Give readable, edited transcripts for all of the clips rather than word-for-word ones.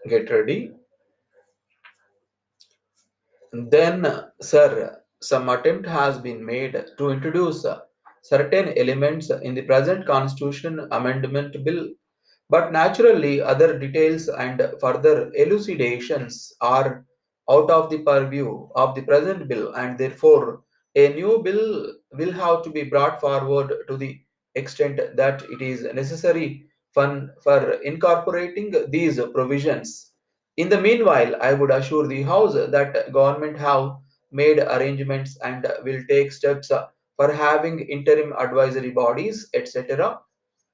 Get ready. Then, sir, some attempt has been made to introduce certain elements in the present Constitution Amendment Bill, but naturally, other details and further elucidations are out of the purview of the present bill, and therefore, a new bill will have to be brought forward to the extent that it is necessary for incorporating these provisions. In the meanwhile, I would assure the House that government have made arrangements and will take steps for having interim advisory bodies, etc.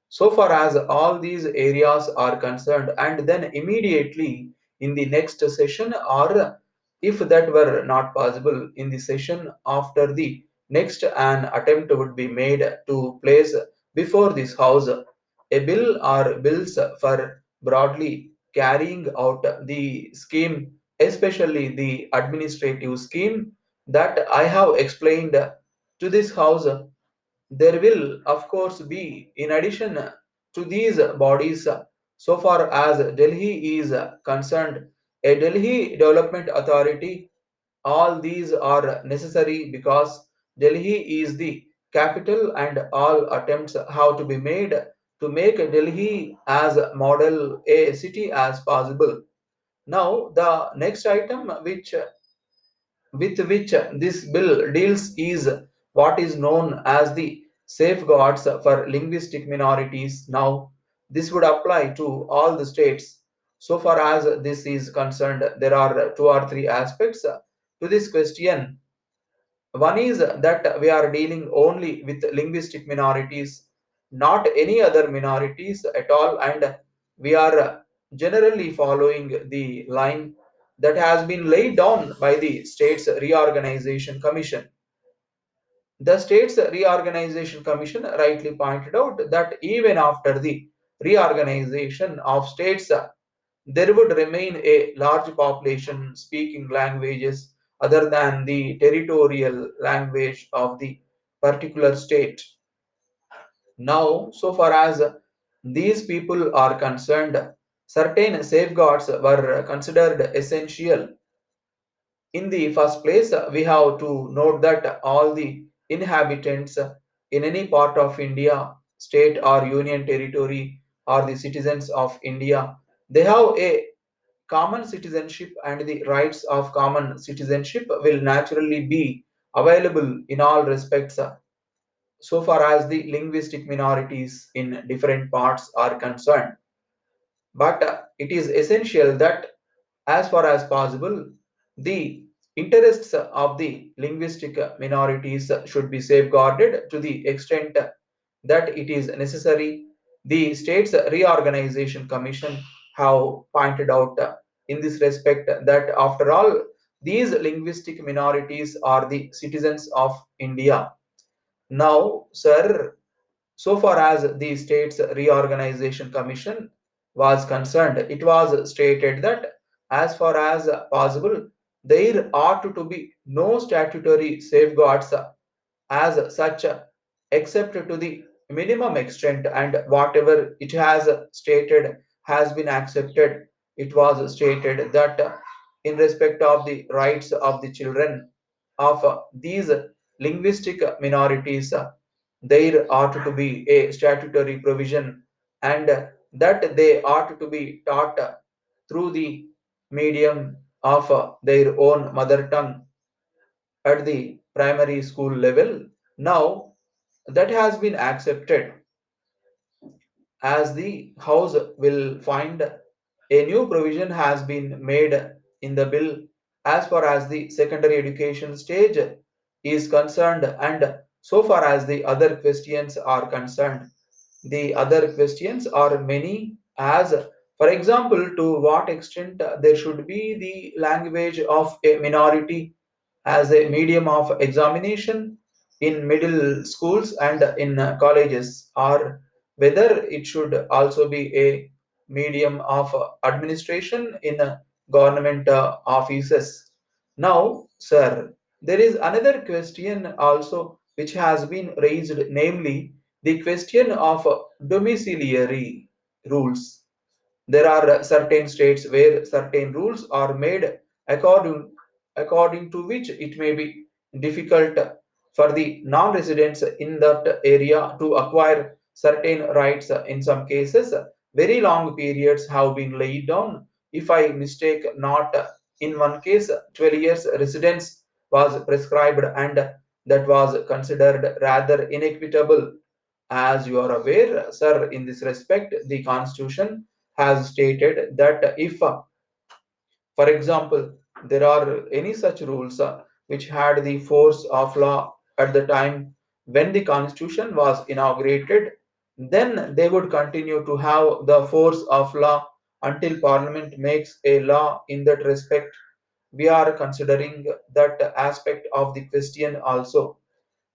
So far as all these areas are concerned, and then immediately in the next session, or if that were not possible in the session after the next, an attempt would be made to place before this House a bill or bills for broadly carrying out the scheme, especially the administrative scheme that I have explained to this House. There will, of course, be, in addition to these bodies, so far as Delhi is concerned, a Delhi Development Authority. All these are necessary because Delhi is the capital, and all attempts have to be made to make Delhi as model a city as possible. Now, the next item with which this bill deals is what is known as the safeguards for linguistic minorities. Now, this would apply to all the states. So far as this is concerned, there are two or three aspects to this question. One is that we are dealing only with linguistic minorities, not any other minorities at all, and we are generally following the line that has been laid down by the States Reorganization Commission. The States Reorganization Commission rightly pointed out that even after the reorganization of states, there would remain a large population speaking languages other than the territorial language of the particular state. Now, so far as these people are concerned, certain safeguards were considered essential. In the first place, we have to note that all the inhabitants in any part of India, state or union territory, or the citizens of India, they have a common citizenship, and the rights of common citizenship will naturally be available in all respects, so far as the linguistic minorities in different parts are concerned. But it is essential that, as far as possible, the interests of the linguistic minorities should be safeguarded to the extent that it is necessary. The States Reorganization Commission have pointed out in this respect that, after all, these linguistic minorities are the citizens of India. Now, sir, so far as the States Reorganization Commission was concerned, it was stated that, as far as possible, there ought to be no statutory safeguards as such, except to the minimum extent, and whatever it has stated has been accepted. It was stated that, in respect of the rights of the children of these linguistic minorities, there ought to be a statutory provision, and that they ought to be taught through the medium of their own mother tongue at the primary school level. Now, that has been accepted, as the House will find a new provision has been made in the bill as far as the secondary education stage is concerned, and so far as the other questions are concerned. The other questions are many, as, for example, to what extent there should be the language of a minority as a medium of examination in middle schools and in colleges, or whether it should also be a medium of administration in government offices. Now, sir, there is another question also which has been raised, namely the question of domiciliary rules. There are certain states where certain rules are made according, according to which it may be difficult for the non-residents in that area to acquire certain rights. In some cases, very long periods have been laid down. If I mistake not, in one case, 12 years residence was prescribed, and that was considered rather inequitable. As you are aware, sir, in this respect, the Constitution has stated that if, for example, there are any such rules which had the force of law at the time when the Constitution was inaugurated, then they would continue to have the force of law until Parliament makes a law in that respect. We are considering that aspect of the question also.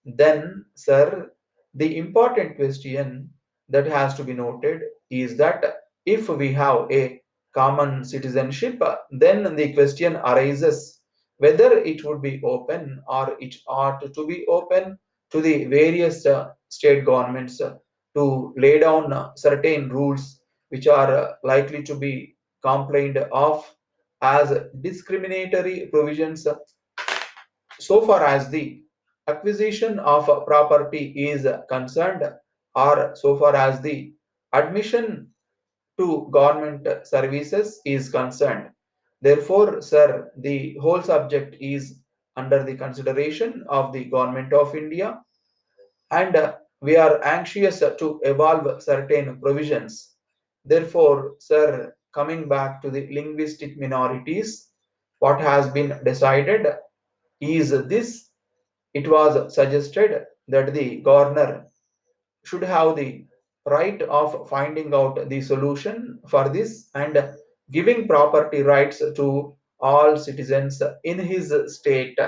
Then, sir, the important question that has to be noted is that if we have a common citizenship, then the question arises whether it would be open or it ought to be open to the various state governments to lay down certain rules which are likely to be complained of as discriminatory provisions so far as the acquisition of a property is concerned, or so far as the admission to government services is concerned. Therefore, sir, the whole subject is under the consideration of the government of India, and we are anxious to evolve certain provisions. Therefore, sir, coming back to the linguistic minorities, what has been decided is this: it was suggested that the governor should have the right of finding out the solution for this and giving property rights to all citizens in his state.